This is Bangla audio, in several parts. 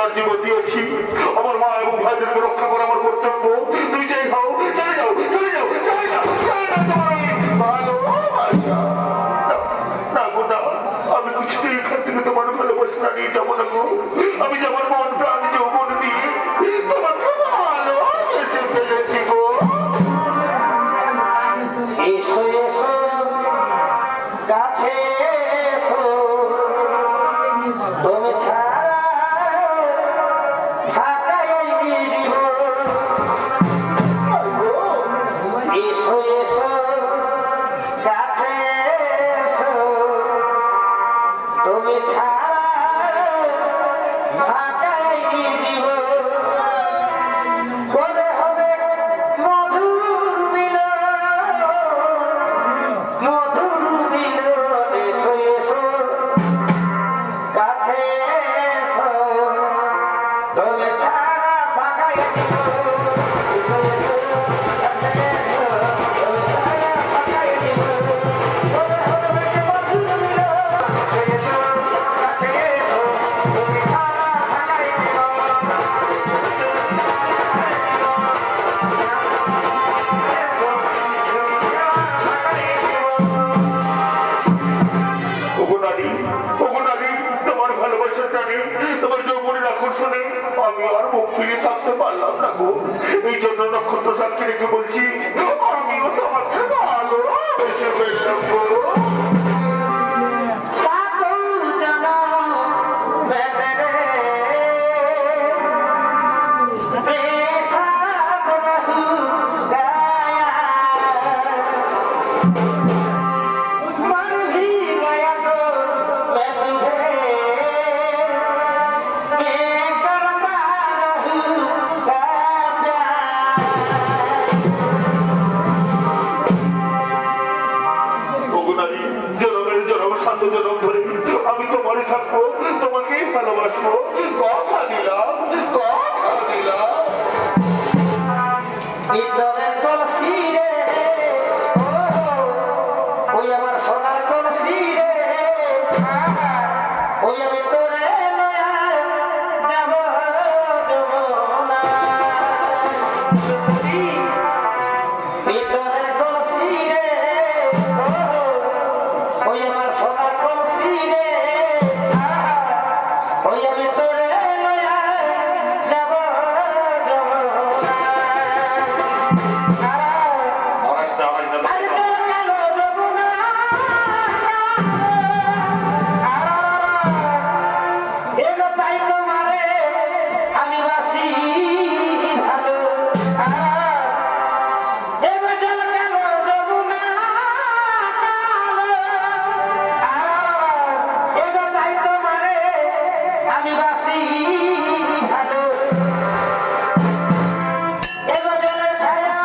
তোমার জীবন দিয়েছি, আমার মা এবং ভাইদেরকে রক্ষা করা আমার কর্তব্য। তুমি যাই হও, চলে যাও, চলে যাও, চলে যাও, চলে যাও, তোমার ওই ভালোবাসা। না গো না, আমি কিছুতেই এখান থেকে তোমার ভালোবাসা নিয়ে যাবো না গো। আমি যে আমার মন প্রাণ যৌবন দিয়ে তোমাকে ভালোবেসে ফেলেছি গো। এসো এসো কাছে এসো, তুমি ছাড়া ঢাকায় দিব। এসো এসো কাছে এসো, তুমি ছাড়া ঢাকায় দিব। কবে হবে মধুর মিলন, মধুর মিলন। এসো এসো কাছে এসো, তুমি ছাড়া ঢাকায় দিব। এসো এসো কাছে এসো, তুমি ছাড়া ঢাকায় দিব। কবে হবে মধুর মিলন। এসো কাছে এসো, তুমি ছাড়া ঢাকায় দিব। ওগো নারী, ওগো নারী, তোমার ভালোবাসার টানে, তোমার যৌবনের আকর্ষণে আমি আর মুখ ফিরে থাকতে পারলাম না গো। এই জন্য নক্ষত্র সাক্ষী রেখে বলছি, আমিও তোমাকে ভালোবেসে ফেললাম গো। সাতুর জনম বেদরে বেসাদ রহু গায়া, মর भी गया तो मैं तुझे बेकरता रहूंगा प्यार। ওগো নারী, জনমের জনম সাত জনম ধরে আমি তোমারই থাকবো, তোমাকেই ভালোবাসবো। কথা দিলাম, কথা দিলাম। ভিতরের কলসি রে, ওই আমার সোনার কলসি রে, ওই আমি তোরে লয়া যাব যমুনা। ভিতরের কলসি রে, ওই আমার সোনার কলসি রে, ওই আমি তোরে লয়া যাব যমুনা। আড়াইশটা, আড়াইশটা। আরে চল গেল যমুনা, এলো তাই তোমারে আমি বাসি ভালো। এলো চল গেল যমুনা, এলো তাই তোমারে আমি বাসি ভালো। এলো জলের ছায়া,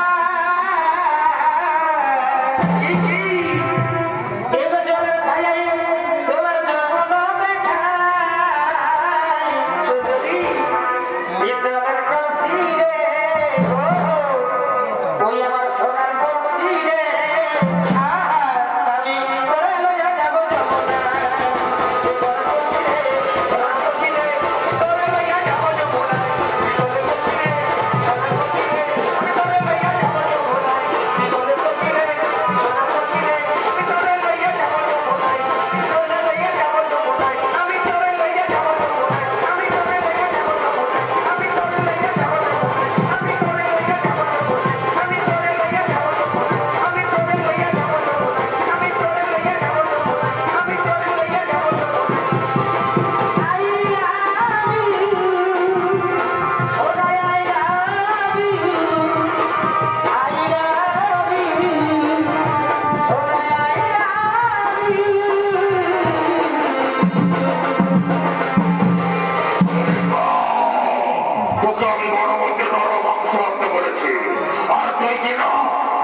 এলো জলের ছায়ায় তোমার যৌবন দেখায় সুন্দরী। ভিতরের কলসি রে, ওই আমার সোনার কলসি রে, আমি তোরে লইয়া যাব যমুনা। ভিতরের কলসি রে, সোনার কলসি রে, তোরে লইয়া যাব যমুনা। ভিতরের কলসি রে, সোনার কলসি রে, আমি তোরে লইয়া যাব যমুনা। ভিতরের কলসি রে, সোনার কলসি রে, আমি তোরে লইয়া যাব যমুনা। তোরে লইয়া যাব যমুনা, আমি তোরে লইয়া যাব যমুনা। আমি তোরে লইয়া যাব যমুনা, আমি তোরে লইয়া যাব যমুনা। আমি তোরে লইয়া যাব যমুনা, আমি তোরে লইয়া যাব যমুনা। আমি তোরে লইয়া যাব যমুনা, আমি তোরে লইয়া যাব যমুনা। আমি তোরে লইয়া যাব যমুনা। I love you, সোনা I love you, I love you, সোনা I love you। তোকে আমি বড় মধ্যে নরম মাংস আনতে বলেছি, আর তুই কিনা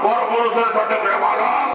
বড় পুরুষের সাথে প্রেমালাপ।